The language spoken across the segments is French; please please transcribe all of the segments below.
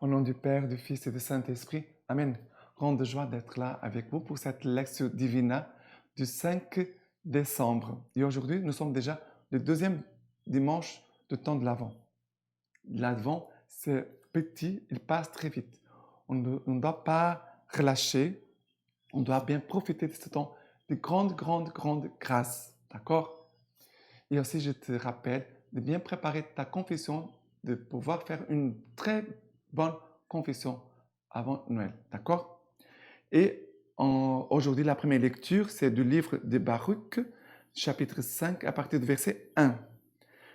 Au nom du Père, du Fils et du Saint-Esprit. Amen. Grande joie d'être là avec vous pour cette lecture divina du 5 décembre. Et aujourd'hui, nous sommes déjà le deuxième dimanche du temps de l'Avent. L'Avent, c'est petit, il passe très vite. On ne doit pas relâcher, on doit bien profiter de ce temps de grande grâce. D'accord? Et aussi, je te rappelle de bien préparer ta confession, de pouvoir faire une très bonne confession avant Noël. D'accord? Et aujourd'hui, la première lecture, c'est du livre de Baruch, chapitre 5, à partir du verset 1.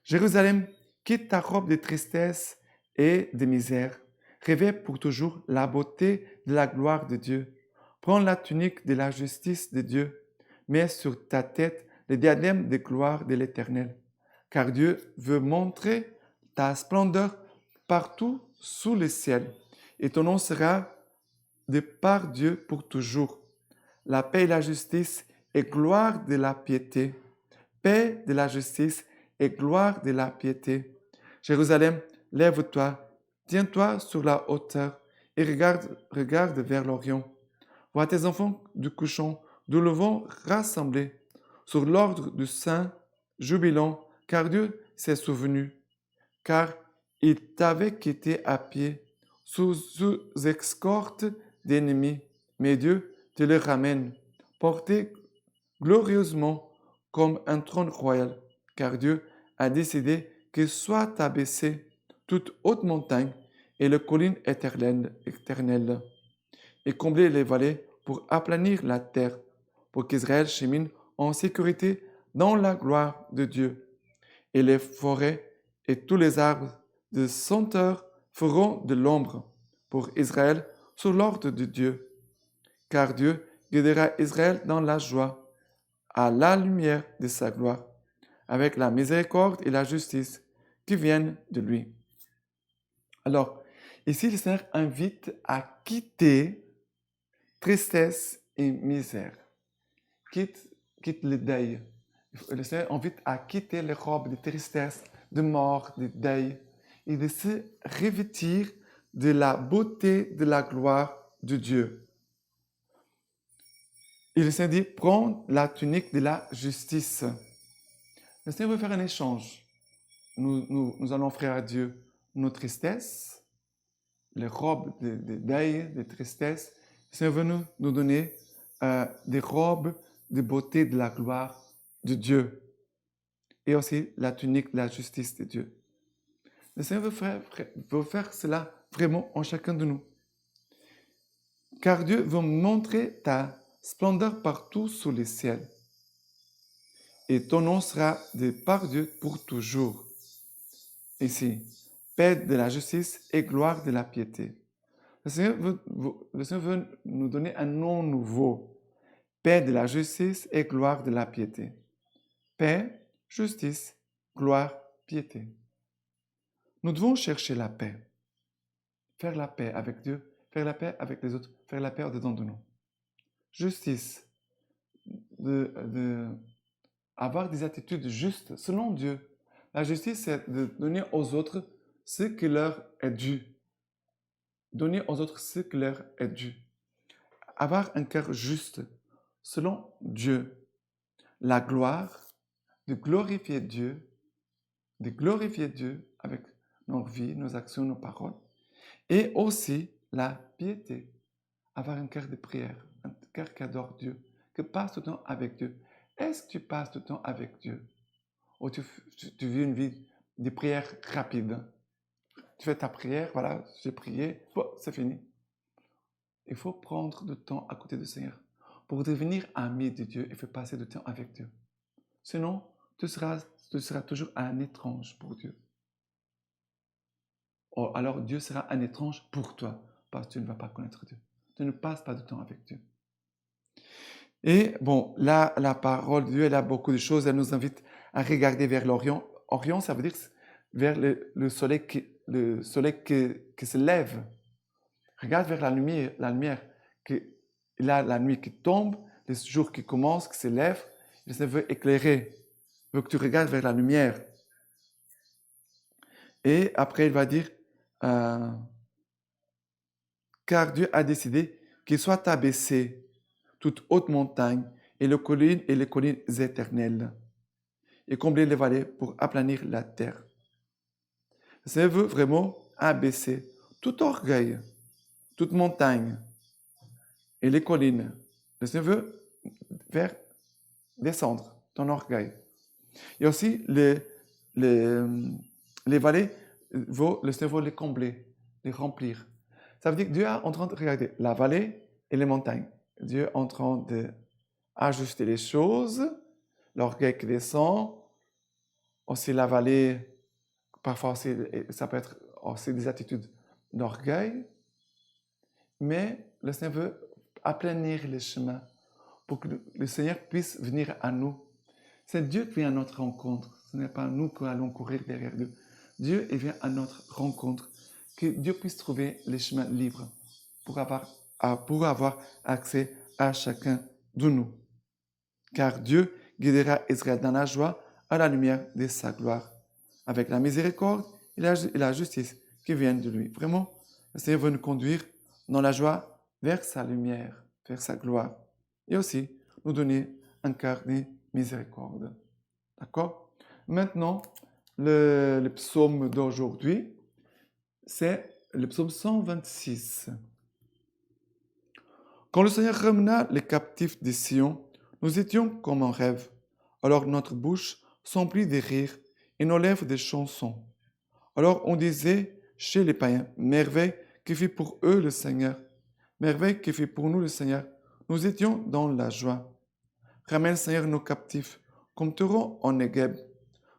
Jérusalem, quitte ta robe de tristesse et de misère. Rêvez pour toujours la beauté de la gloire de Dieu. Prends la tunique de la justice de Dieu. Mets sur ta tête le diadème de gloire de l'Éternel. Car Dieu veut montrer ta splendeur partout sous le ciel. Et ton nom sera de par Dieu pour toujours. La paix et la justice et gloire de la piété. Paix de la justice et gloire de la piété. Jérusalem, lève-toi, tiens-toi sur la hauteur et regarde vers l'Orient. Vois tes enfants du couchant, du levant rassemblés, sur l'ordre du Saint, jubilant, car Dieu s'est souvenu, car il t'avait quitté à pied, sous escorte d'ennemis, mais Dieu te le ramène, porté glorieusement comme un trône royal, car Dieu a décidé que soit abaissée toute haute montagne et les collines éternelles, et combler les vallées pour aplanir la terre, pour qu'Israël chemine en sécurité dans la gloire de Dieu. Et les forêts et tous les arbres de senteur feront de l'ombre pour Israël sous l'ordre de Dieu, car Dieu guidera Israël dans la joie, à la lumière de sa gloire, avec la miséricorde et la justice qui viennent de lui. Alors, ici, le Seigneur invite à quitter tristesse et misère. Quitte le deuil. Le Seigneur invite à quitter les robes de tristesse, de mort, de deuil, et de se revêtir de la beauté de la gloire de Dieu. Et le Seigneur dit, prends la tunique de la justice. Le Seigneur veut faire un échange. Nous allons offrir à Dieu nos tristesses, les robes de deuil, de tristesse. Le Seigneur veut nous donner des robes de beauté de la gloire de Dieu et aussi la tunique de la justice de Dieu. Le Seigneur veut faire cela vraiment en chacun de nous. Car Dieu veut montrer ta splendeur partout sous le ciel. Et ton nom sera de par Dieu pour toujours. Ici, paix de la justice et gloire de la piété. Le Seigneur veut nous donner un nom nouveau. Paix de la justice et gloire de la piété. Paix, justice, gloire, piété. Nous devons chercher la paix. Faire la paix avec Dieu, faire la paix avec les autres, faire la paix au-dedans de nous. Justice, avoir des attitudes justes selon Dieu. La justice, c'est de donner aux autres ce qui leur est dû. Donner aux autres ce qui leur est dû. Avoir un cœur juste selon Dieu. La gloire, de glorifier Dieu avec nos vies, nos actions, nos paroles. Et aussi la piété, avoir un cœur de prière, un cœur qui adore Dieu, qui passe tout le temps avec Dieu. Est-ce que tu passes tout le temps avec Dieu? Ou tu vis une vie de prière rapide? Tu fais ta prière, voilà, j'ai prié, bon, c'est fini. Il faut prendre du temps à côté du Seigneur. Pour devenir ami de Dieu, il faut passer du temps avec Dieu. Sinon, tu seras toujours un étrange pour Dieu. Oh, alors Dieu sera un étrange pour toi, parce que tu ne vas pas connaître Dieu. Tu ne passes pas de temps avec Dieu. Et bon, là, la parole de Dieu, elle a beaucoup de choses. Elle nous invite à regarder vers l'Orient. Orient, ça veut dire vers le soleil qui se lève. Regarde vers la lumière. Là, la nuit qui tombe, le jour qui commence, qui se lève. Il veut éclairer. Il veut que tu regardes vers la lumière. Et après, il va dire, car Dieu a décidé qu'il soit abaissé toute haute montagne et les collines éternelles, et combler les vallées pour aplanir la terre. Le Seigneur veut vraiment abaisser tout orgueil, toute montagne et les collines. Le Seigneur veut faire descendre ton orgueil. Et aussi, les vallées, le Seigneur veut les combler, les remplir. Ça veut dire que Dieu est en train de regarder la vallée et les montagnes. Dieu est en train d'ajuster les choses, l'orgueil qui descend, aussi la vallée, parfois aussi, ça peut être aussi des attitudes d'orgueil, mais le Seigneur veut aplanir les chemins pour que le Seigneur puisse venir à nous. C'est Dieu qui vient à notre rencontre. Ce n'est pas nous qui allons courir derrière Dieu. Dieu vient à notre rencontre. Que Dieu puisse trouver les chemins libres pour avoir accès à chacun de nous. Car Dieu guidera Israël dans la joie à la lumière de sa gloire, avec la miséricorde et la justice qui viennent de lui. Vraiment, le Seigneur veut nous conduire dans la joie vers sa lumière, vers sa gloire. Et aussi nous donner un cœur de miséricorde. D'accord? Maintenant, le psaume d'aujourd'hui, c'est le psaume 126. Quand le Seigneur ramena les captifs de Sion, nous étions comme un rêve. Alors notre bouche s'emplit de rires et nos lèvres des chansons. Alors on disait chez les païens, merveille que fit pour eux le Seigneur, merveille que fit pour nous le Seigneur. Nous étions dans la joie. Ramène, Seigneur, nos captifs, comme taureaux en Négueb.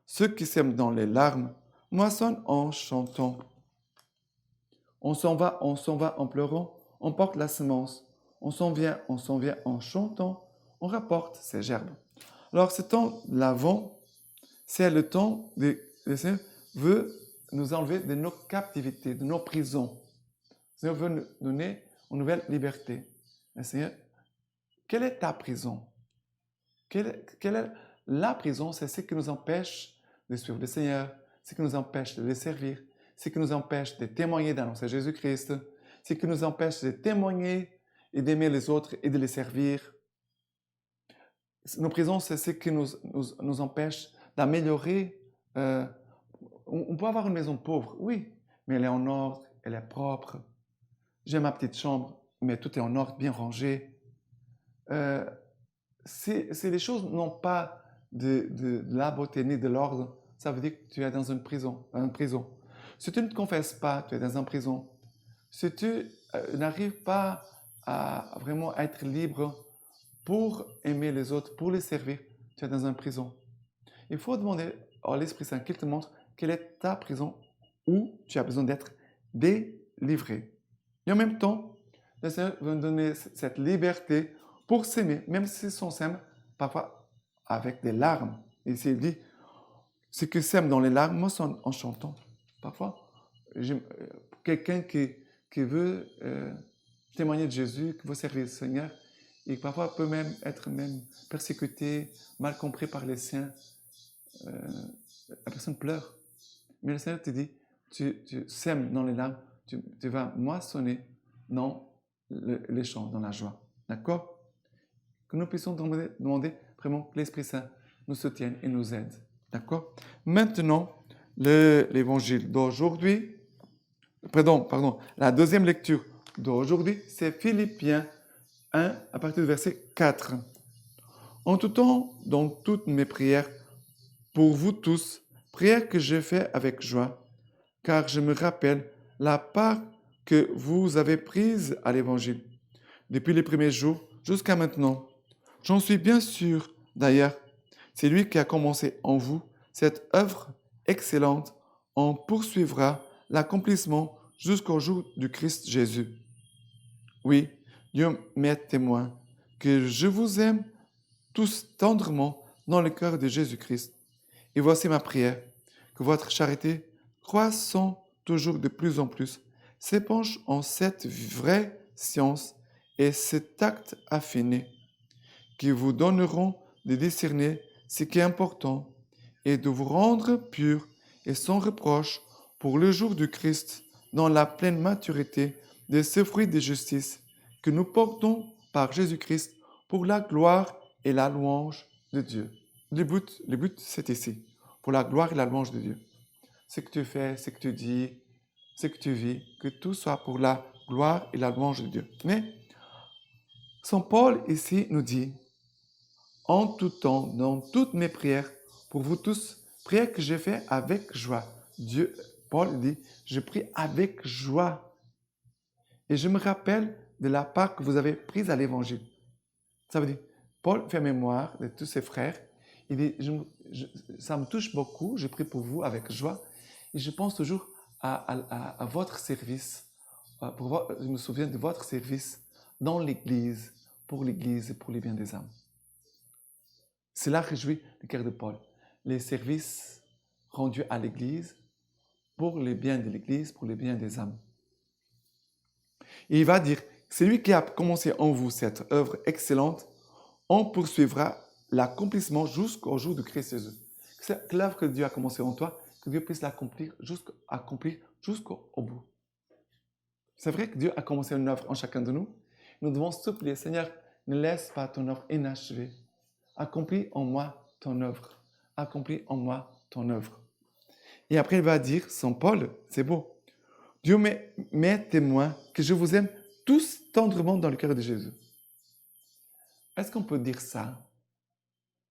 Ceux qui sèment dans les larmes moissonnent en chantant. On s'en va en pleurant, on porte la semence. On s'en vient en chantant, on rapporte ses gerbes. Alors, ce temps l'avant, c'est le temps le Seigneur veut nous enlever de nos captivités, de nos prisons. Le Seigneur veut nous donner une nouvelle liberté. Le Seigneur, quelle est ta prison? Quelle est la prison? C'est ce qui nous empêche de suivre le Seigneur, ce qui nous empêche de le servir, ce qui nous empêche de témoigner d'annoncer Jésus-Christ, ce qui nous empêche de témoigner et d'aimer les autres et de les servir. Nos prisons, c'est ce qui nous empêche d'améliorer. On peut avoir une maison pauvre, oui, mais elle est en ordre, elle est propre. J'ai ma petite chambre, mais tout est en ordre, bien rangé. Si les choses n'ont pas de la beauté ni de l'ordre, ça veut dire que tu es dans une prison. Si tu ne te confesses pas, tu es dans une prison. Si tu n'arrives pas à vraiment être libre pour aimer les autres, pour les servir, tu es dans une prison. Il faut demander à l'Esprit Saint qu'il te montre quelle est ta prison où tu as besoin d'être délivré. Et en même temps, le Seigneur veut nous donner cette liberté pour s'aimer, même si on s'aime parfois avec des larmes. Et il dit, ce qui s'aime dans les larmes, moi, c'est en chantant. Parfois, quelqu'un qui veut témoigner de Jésus, qui veut servir le Seigneur, et parfois peut même être persécuté, mal compris par les siens. La personne pleure. Mais le Seigneur te dit, tu sèmes dans les larmes, tu vas moissonner dans les chants, dans la joie. D'accord? Que nous puissions demander vraiment que l'Esprit Saint nous soutienne et nous aide. D'accord? Maintenant, l'évangile d'aujourd'hui, pardon, la deuxième lecture d'aujourd'hui, c'est Philippiens 1, à partir du verset 4. En tout temps, dans toutes mes prières, pour vous tous, prières que je fais avec joie, car je me rappelle la part que vous avez prise à l'Évangile, depuis les premiers jours jusqu'à maintenant. J'en suis bien sûr, d'ailleurs, c'est lui qui a commencé en vous cette œuvre excellente, en poursuivra l'accomplissement jusqu'au jour du Christ Jésus. Oui, Dieu m'est témoin que je vous aime tous tendrement dans le cœur de Jésus-Christ. Et voici ma prière, que votre charité, croissant toujours de plus en plus, s'épanche en cette vraie science et cet acte affiné, qui vous donneront de discerner ce qui est important et de vous rendre purs et sans reproche pour le jour du Christ dans la pleine maturité de ce fruit de justice que nous portons par Jésus-Christ pour la gloire et la louange de Dieu. Le but, c'est ici, pour la gloire et la louange de Dieu. Ce que tu fais, ce que tu dis, ce que tu vis, que tout soit pour la gloire et la louange de Dieu. Mais Saint Paul ici nous dit, en tout temps, dans toutes mes prières, pour vous tous, prières que j'ai fait avec joie. Paul dit, je prie avec joie. Et je me rappelle de la part que vous avez prise à l'évangile. Ça veut dire, Paul fait mémoire de tous ses frères. Il dit, ça me touche beaucoup, je prie pour vous avec joie. Et je pense toujours à votre service. Je me souviens de votre service dans l'Église et pour les biens des âmes. Cela réjouit le cœur de Paul. Les services rendus à l'Église pour les biens de l'Église, pour les biens des âmes. Et il va dire, c'est lui qui a commencé en vous cette œuvre excellente, on poursuivra l'accomplissement jusqu'au jour de Christ Jésus. C'est l'œuvre que Dieu a commencé en toi, que Dieu puisse l'accomplir jusqu'au bout. C'est vrai que Dieu a commencé une œuvre en chacun de nous. Nous devons supplier, Seigneur, ne laisse pas ton œuvre inachevée. Accomplis en moi ton œuvre. Accomplis en moi ton œuvre. Et après, il va dire, Saint Paul, c'est beau. Dieu m'est témoin que je vous aime tous tendrement dans le cœur de Jésus. Est-ce qu'on peut dire ça?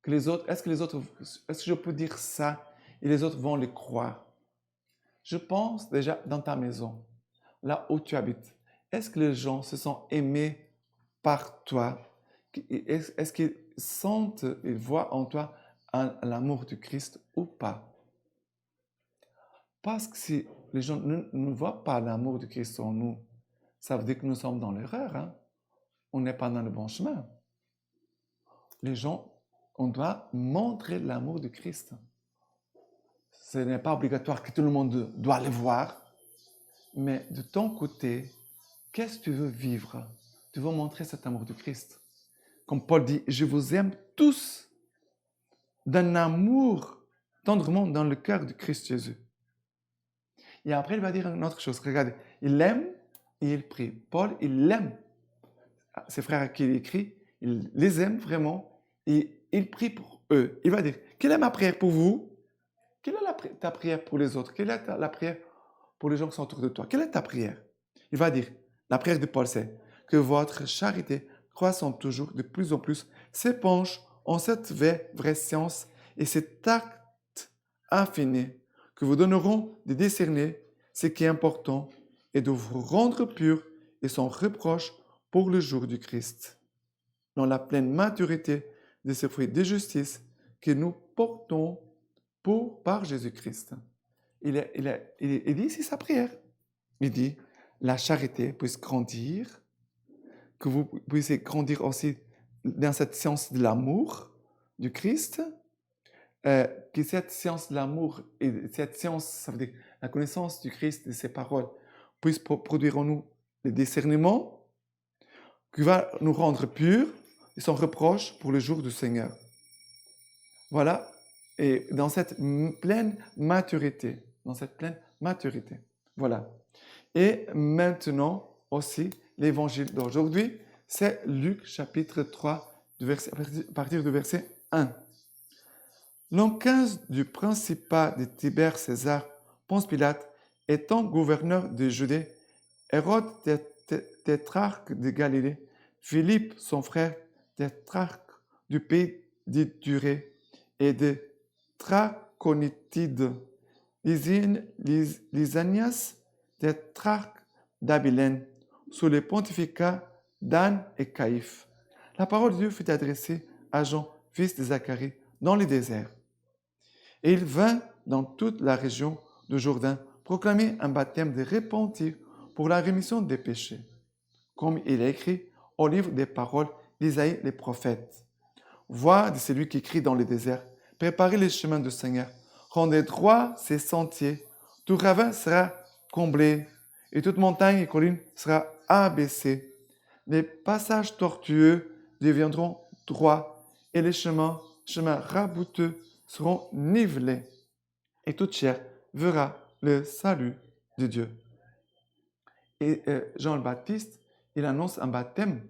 Est-ce que je peux dire ça et les autres vont le croire? Je pense déjà dans ta maison, là où tu habites. Est-ce que les gens se sont aimés par toi? Est-ce qu'ils sentent et voient en toi l'amour du Christ ou pas? Parce que si les gens ne voient pas l'amour du Christ en nous, ça veut dire que nous sommes dans l'erreur. Hein? On n'est pas dans le bon chemin. Les gens, on doit montrer l'amour du Christ. Ce n'est pas obligatoire que tout le monde doit le voir, mais de ton côté, qu'est-ce que tu veux vivre? Tu veux montrer cet amour du Christ. Comme Paul dit, je vous aime tous d'un amour tendrement dans le cœur du Christ Jésus. Et après, il va dire une autre chose. Regardez, il aime et il prie. Paul, il aime ses frères à qui il écrit, il les aime vraiment et il prie pour eux. Il va dire, quelle est ma prière pour vous? Quelle est ta prière pour les autres? Quelle est la prière pour les gens qui sont autour de toi? Quelle est ta prière? Il va dire, la prière de Paul, c'est que votre charité, croissant toujours de plus en plus, s'épanche en cette vraie science et cet acte infini que vous donneront de discerner ce qui est important et de vous rendre pur et sans reproche pour le jour du Christ, dans la pleine maturité de ce fruit de justice que nous portons par Jésus-Christ. Il dit ici sa prière. Il dit, la charité puisse grandir, que vous puissiez grandir aussi dans cette science de l'amour du Christ, que cette science de l'amour et cette science, ça veut dire la connaissance du Christ et de ses paroles, puisse produire en nous le discernement qui va nous rendre purs et sans reproche pour le jour du Seigneur. Voilà, et dans cette pleine maturité, voilà. Et maintenant aussi, l'évangile d'aujourd'hui, c'est Luc chapitre 3, à partir du verset 1. L'an 15 du principat de Tibère César, Ponce Pilate, étant gouverneur de Judée, Hérode, tétrarque de Galilée, Philippe, son frère, tétrarque du pays d'Idurée et de Traconitide, Lysanias, tétrarque d'Abilène, sous le pontificat d'Anne et Caïphe. La parole de Dieu fut adressée à Jean, fils de Zacharie, dans le désert. Et il vint dans toute la région de Jourdain proclamer un baptême de repentir pour la rémission des péchés, comme il est écrit au livre des paroles d'Isaïe les prophètes. Voix de celui qui crie dans le désert, préparez les chemins du Seigneur, rendez droits ses sentiers, tout ravin sera comblé, et toute montagne et colline sera abaissée. Les passages tortueux deviendront droits, et les chemins rabouteux seront nivelés, et toute chair verra le salut de Dieu. Et Jean le Baptiste, il annonce un baptême,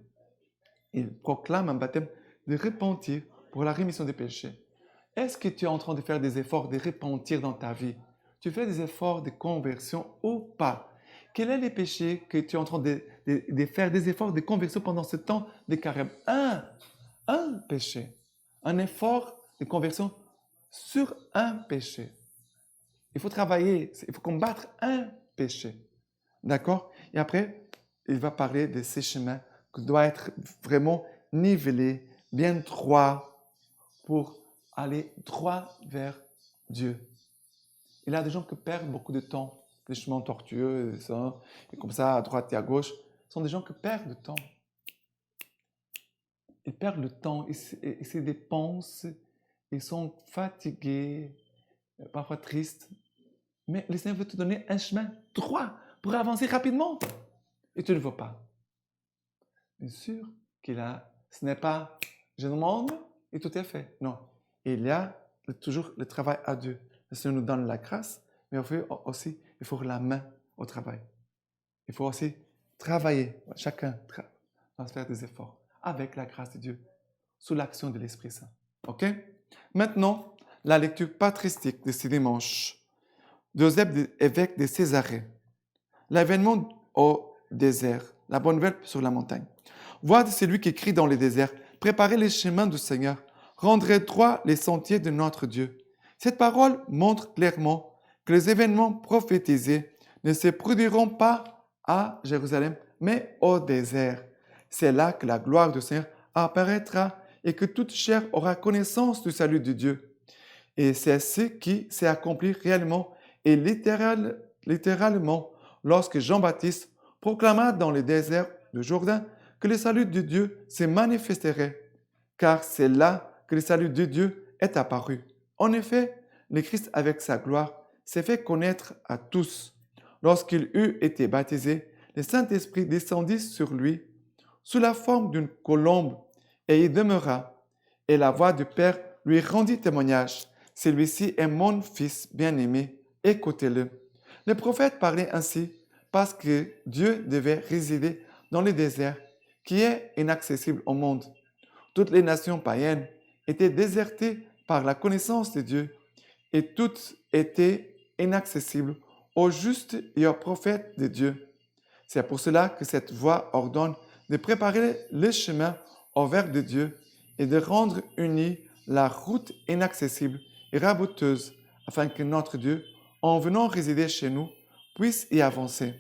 il proclame un baptême de repentir pour la rémission des péchés. Est-ce que tu es en train de faire des efforts de repentir dans ta vie? Tu fais des efforts de conversion ou pas? Quels sont les péchés que tu es en train de faire des efforts de conversion pendant ce temps de carême? Un péché, un effort de conversion sur un péché. Il faut travailler, il faut combattre un péché. D'accord? Et après, il va parler de ces chemins qui doivent être vraiment nivelés, bien droits, pour aller droit vers Dieu. Il y a des gens qui perdent beaucoup de temps, des chemins tortueux, et comme ça, à droite et à gauche. Ce sont des gens qui perdent du temps. Ils perdent le temps, ils se dépensent, ils sont fatigués, parfois tristes. Mais le Seigneur veut te donner un chemin droit pour avancer rapidement. Et tu ne le vois pas. Bien sûr ce n'est pas je demande et tout est fait. Non. Il y a toujours le travail à Dieu. Le Seigneur nous donne la grâce, mais il faut la main au travail. Il faut aussi travailler. Chacun doit faire des efforts avec la grâce de Dieu, sous l'action de l'Esprit Saint. OK? Maintenant, la lecture patristique de ce dimanche. Joseph, évêque de Césarée. L'avènement au désert, la bonne nouvelle sur la montagne. Voix de celui qui crie dans le désert, préparez les chemins du Seigneur, rendrez droit les sentiers de notre Dieu. Cette parole montre clairement que les événements prophétisés ne se produiront pas à Jérusalem, mais au désert. C'est là que la gloire du Seigneur apparaîtra et que toute chair aura connaissance du salut de Dieu. Et c'est ce qui s'est accompli réellement et littéralement lorsque Jean-Baptiste proclama dans le désert de Jourdain que le salut de Dieu se manifesterait, car c'est là que le salut de Dieu est apparu. En effet, le Christ avec sa gloire s'est fait connaître à tous. Lorsqu'il eut été baptisé, le Saint-Esprit descendit sur lui sous la forme d'une colombe et y demeura. Et la voix du Père lui rendit témoignage. Celui-ci est mon Fils bien-aimé, écoutez-le. Le prophète parlait ainsi parce que Dieu devait résider dans le désert qui est inaccessible au monde. Toutes les nations païennes étaient désertées par la connaissance de Dieu et toutes étaient inaccessibles aux justes et aux prophètes de Dieu. C'est pour cela que cette voix ordonne de préparer le chemin au vers de Dieu et de rendre unie la route inaccessible et raboteuse afin que notre Dieu, en venant résider chez nous, puisse y avancer.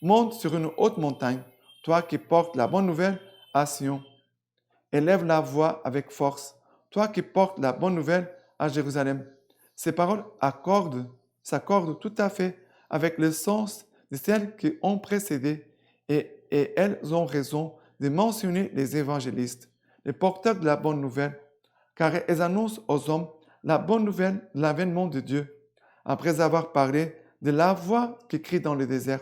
Monte sur une haute montagne, toi qui portes la bonne nouvelle à Sion. Élève la voix avec force, toi qui portes la bonne nouvelle à Jérusalem. Ces paroles s'accordent tout à fait avec le sens de celles qui ont précédé et elles ont raison de mentionner les évangélistes, les porteurs de la bonne nouvelle, car elles annoncent aux hommes la bonne nouvelle de l'avènement de Dieu, après avoir parlé de la voix qui crie dans le désert.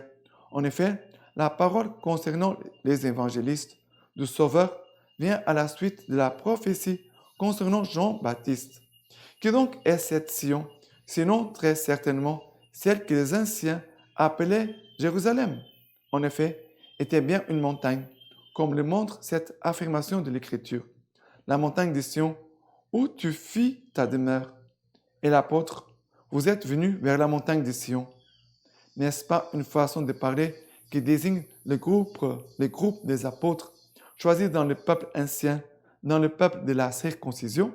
En effet, la parole concernant les évangélistes du Sauveur vient à la suite de la prophétie concernant Jean-Baptiste. Qui donc est cette Sion, sinon très certainement celle que les anciens appelaient Jérusalem? En effet, était bien une montagne, comme le montre cette affirmation de l'Écriture. La montagne de Sion, où tu fis ta demeure. Et l'apôtre, vous êtes venus vers la montagne de Sion. N'est-ce pas une façon de parler qui désigne les groupes des apôtres choisis dans le peuple ancien, dans le peuple de la circoncision?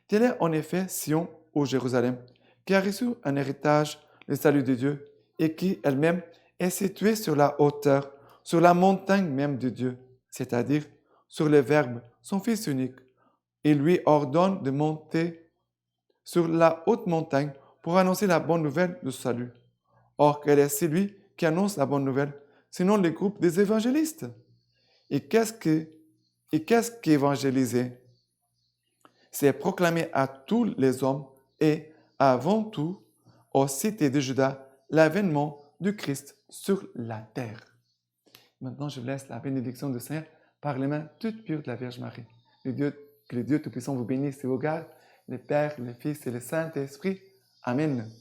Tel est en effet Sion ou Jérusalem, qui a reçu un héritage, le salut de Dieu, et qui elle-même est située sur la hauteur, sur la montagne même de Dieu, c'est-à-dire sur le Verbe, son Fils unique. Il lui ordonne de monter sur la haute montagne pour annoncer la bonne nouvelle du salut. Or, quel est celui qui annonce la bonne nouvelle, sinon le groupe des évangélistes? Et qu'est-ce qu'évangéliser? C'est proclamer à tous les hommes et avant tout aux cités de Juda l'avènement du Christ sur la terre. Maintenant, je vous laisse la bénédiction du Seigneur par les mains toutes pures de la Vierge Marie. Que le Dieu Tout-Puissant vous bénisse et vous garde, le Père, le Fils et le Saint-Esprit. Amen.